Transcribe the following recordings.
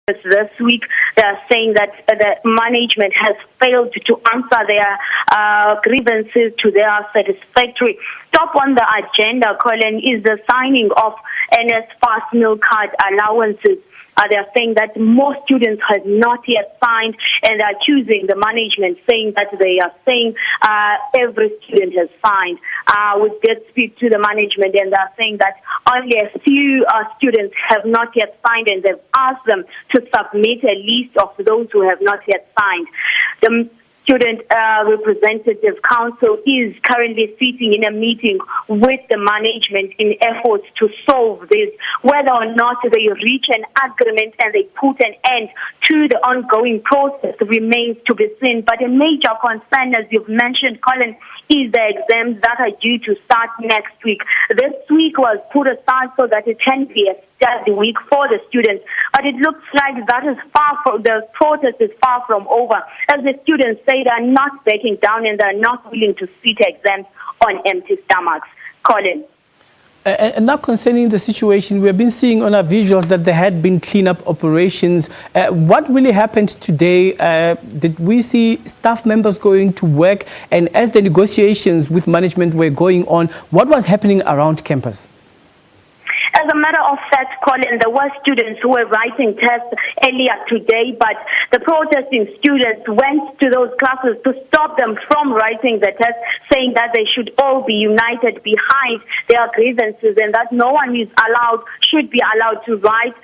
this week. They are saying that the management has failed to answer their grievances to their satisfactory. Top on the agenda, Colin, is the signing of NSFAS meal card allowances. They are saying that most students have not yet signed, and they are accusing the management, saying that they are saying every student has signed. We did speak to the management, and they are saying that only a few students have not yet signed, and they've asked them to submit a list of those who have not yet signed. The Student Representative Council is currently sitting in a meeting with the management in efforts to solve this. Whether or not they reach an agreement and they put an end to the ongoing process remains to be seen. But a major concern, as you've mentioned, Colin, is the exams that are due to start next week. This week was put aside so that it can be a study week for the students, but it looks like that is far from, the protest is far from over, as the students say they are not backing down and they are not willing to sit exams on empty stomachs. Colin. And now concerning the situation, we have been seeing on our visuals that there had been cleanup operations. What really happened today? Did we see staff members going to work? And as the negotiations with management were going on, what was happening around campus? As a matter of fact, Colin, there were students who were writing tests earlier today, but the protesting students went to those classes to stop them from writing the test, saying that they should all be united behind their grievances and that no one should be allowed to write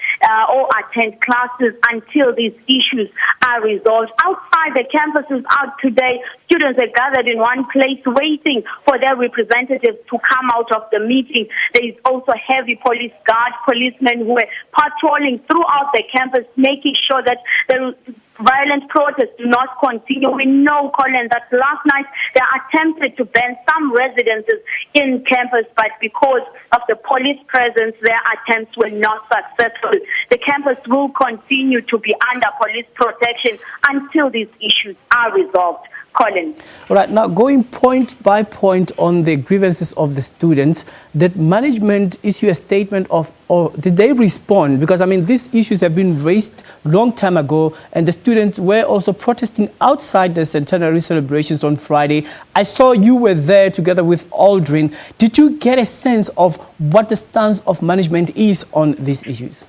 or attend classes until these issues are resolved. Outside the campuses out today, students are gathered in one place waiting for their representatives to come out of the meeting. There is also heavy policemen who are patrolling throughout the campus, making sure that the violent protests do not continue. We know, Colin, that last night they attempted to ban some residences in campus, but because of the police presence, their attempts were not successful. The campus will continue to be under police protection until these issues are resolved. Colin. All right, now going point by point on the grievances of the students, did management issue a statement of, or did they respond? Because, I mean, these issues have been raised long time ago, and the students were also protesting outside the centenary celebrations on Friday. I saw you were there together with Aldrin. Did you get a sense of what the stance of management is on these issues?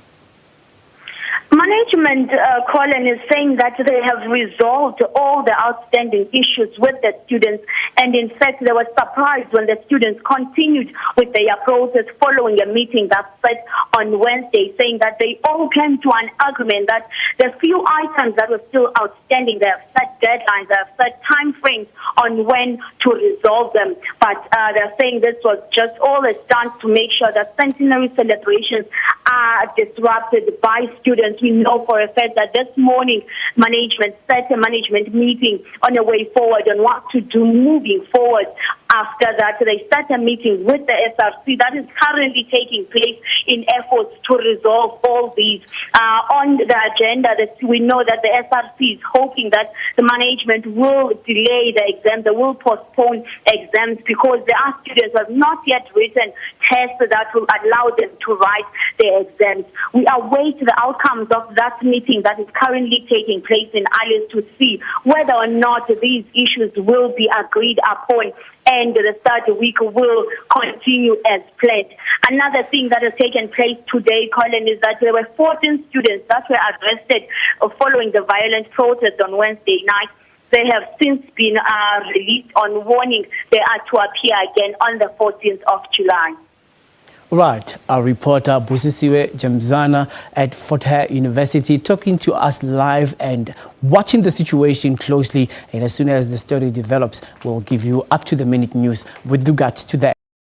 Management, Colin, is saying that they have resolved all the outstanding issues with the students, and in fact they were surprised when the students continued with their protest following a meeting that set on Wednesday, saying that they all came to an agreement that the few items that were still outstanding, they have set deadlines, they have set time frames on when to resolve them. But they're saying this was just all a stunt to make sure that centenary celebrations are disrupted by students. We know for a fact that this morning management set a management meeting on a way forward on what to do moving forward. After that, they set a meeting with the SRC that is currently taking place in efforts to resolve all these. On the agenda, we know that the SRC is hoping that the management will delay the exams, they will postpone exams because there are students who have not yet written tests that will allow them to write their exams. We await the outcomes of that meeting that is currently taking place in Alice to see whether or not these issues will be agreed upon, and the third week will continue as planned. Another thing that has taken place today, Colin, is that there were 14 students that were arrested following the violent protest on Wednesday night. They have since been released on warning. They are to appear again on the 14th of July. Right, our reporter Busisiwe Jemzana at Fort Hare University talking to us live and watching the situation closely. And as soon as the story develops, we'll give you up-to-the-minute news with regards to that.